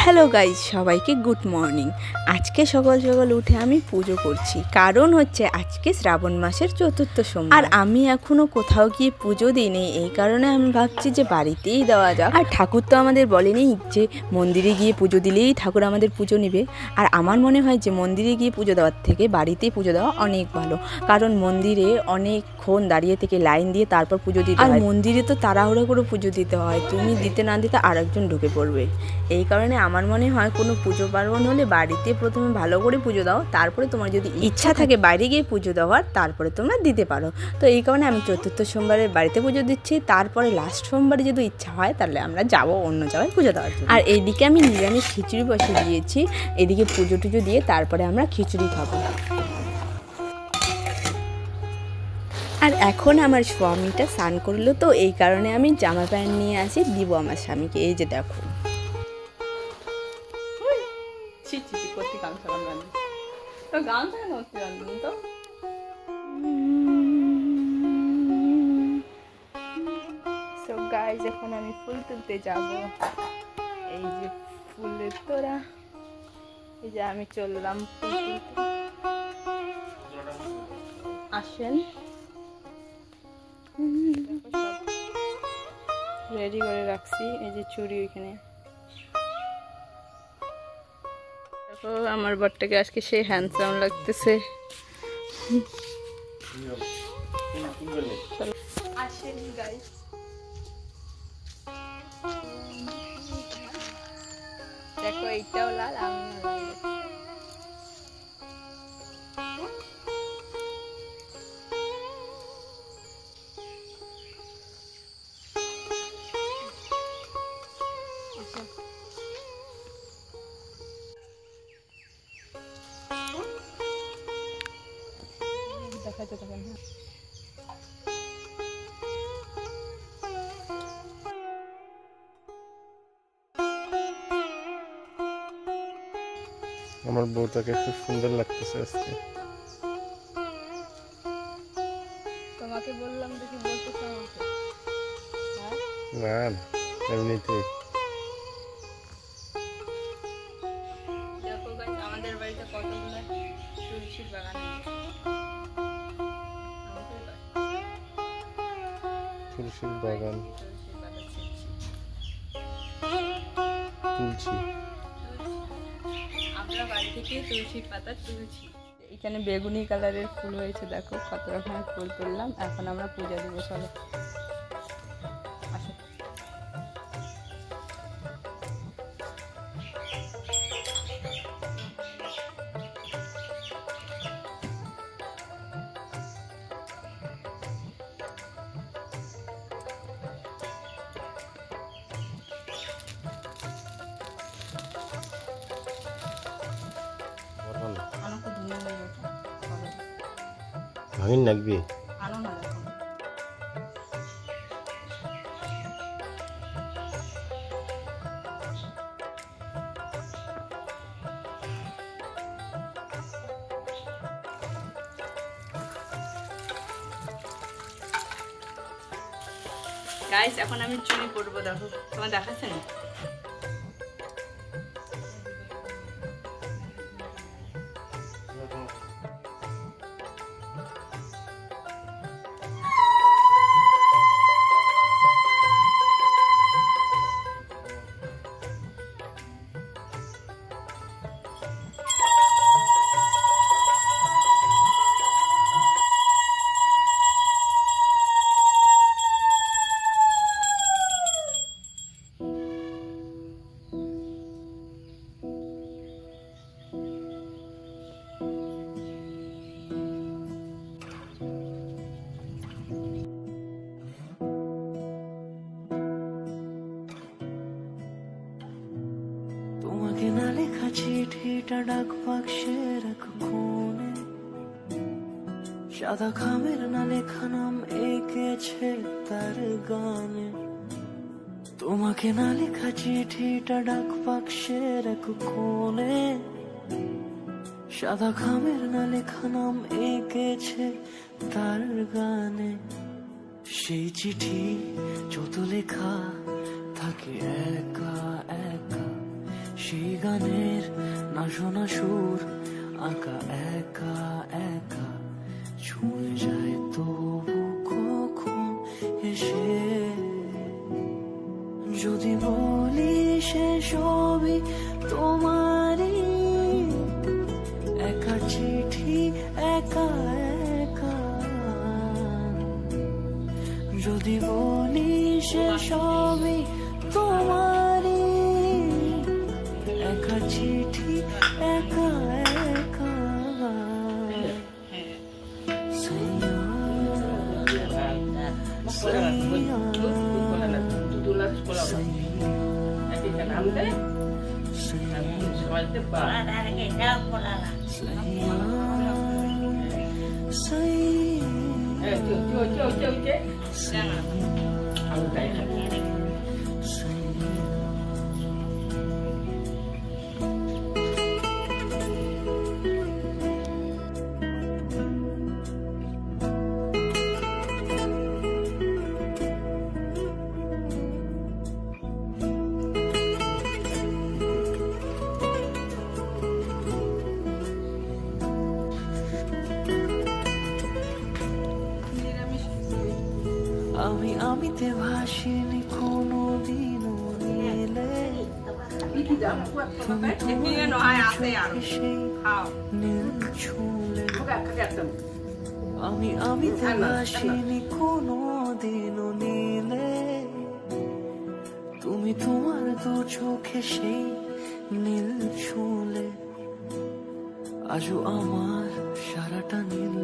Hello guys, সবাইকে good morning. আজকে সকাল সকাল উঠে আমি পুজো করছি, কারণ হচ্ছে আজকে শ্রাবণ মাসের চতুর্থ সোমবার। আর আমি এখনো কোথাও গিয়ে পুজো দিইনি, এই কারণে আমি ভাবছি যে বাড়িতেই দেওয়া যাক। আর ঠাকুর তো আমাদের বলেনি যে মন্দিরে গিয়ে পুজো দিলেই ঠাকুর আমাদের পুজো নেবে। আর আমার মনে হয় যে মন্দিরে গিয়ে পুজো দেওয়ার থেকে বাড়িতেই পুজো দেওয়া অনেক ভালো, কারণ মন্দিরে অনেকক্ষণ দাঁড়িয়ে থেকে লাইন দিয়ে তারপর পুজো দিতে হয়। আর মন্দিরে তো তাড়াহুড়ো করে পুজো দিতে হয়, তুমি দিতে না দিতে আরেকজন ঢুকে পড়বে। এই কারণে আমার মনে হয় কোনো পুজো পার্বণ হলে বাড়িতে প্রথমে ভালো করে পুজো দাও, তারপরে তোমার যদি ইচ্ছা থাকে বাইরে গিয়ে পুজো দেওয়ার, তারপরে তোমরা দিতে পারো। তো এই কারণে আমি চতুর্থ সোমবারে বাড়িতে পুজো দিচ্ছি, তারপরে লাস্ট সোমবারে যদি ইচ্ছা হয় তাহলে আমরা যাব অন্য জায়গায় পুজো দেওয়ার জন্য। আর এইদিকে আমি নিরামিষ খিচুড়ি বসিয়ে দিয়েছি, এদিকে পুজো টুজো দিয়ে তারপরে আমরা খিচুড়ি খাবো। আর এখন আমার স্বামীটা স্নান করলো, তো এই কারণে আমি জামা প্যান্ট নিয়ে আসি দিব আমার স্বামীকে। এই যে দেখো, এখন আমি ফুল তুলতে যাব। এই যে ফুলের তোড়া, এই যে আমি চললাম ফুল তুলতে। আসেন, রেডি করে রাখছি। এই যে চুড়ি ওইখানে। দেখো আমার বরটাকে আজকে সেই হ্যান্ডসাম লাগতেছে। আসেন গাইস, দেখো এইটাও লাল, আমিও লাল। দেখাতে থাকেন। আমার বউটাকে খুব সুন্দর লাগতেছে আজকে। তোমাকে বললাম দেখি বলতেছো আমাকে? না এমনিতেই। দেখো গাইস, আমাদের বাড়িতে কতগুলো তুলসীর বাগান আছে। তুলসীর বাগান, তুলসী, আমরা বাড়ি থেকে তুলসীর পাতা তুলছি। এখানে বেগুনি কালারের ফুল হয়েছে, দেখো কত রকমের ফুল তুললাম। এখন আমরা পূজা দেবো, চলো। ভাঙিন লাগবে। গাইস, এখন আমি চুড়ি পরবো, দেখো তোমার দেখাচ্ছে না? তোমাকে না লেখা চিঠিটা ডাক বাক্সের এক কোণে, সাদা খামের না লেখা নাম এঁকেছে তার গানে। তোমাকে না লেখা চিঠিটা ডাক বাক্সের এক কোণে, সাদা খামের না লেখা নাম এঁকেছে তার গানে। সেই চিঠি যত লেখা থাকে একা একা, সেই গানের না শোনা সুর আঁকা একা একা ছুঁয়ে যায় তবু কখন এসে যদি বলি সে সবই তোমারই একা চিঠি একা একা যদি বলি সে সবই তোমারই একা চিঠি একা একা সাইয়া সাইয়া আমি আমিতে ভাসিনি কোনো দিনও নীলে তুমি সেই নীল ছুঁলে আমি আমিতে ভাসিনি কোনো দিনও নীলে তুমি তোমার দু চোখে সেই নীল ছুঁলে আজও আমার সারাটা নীল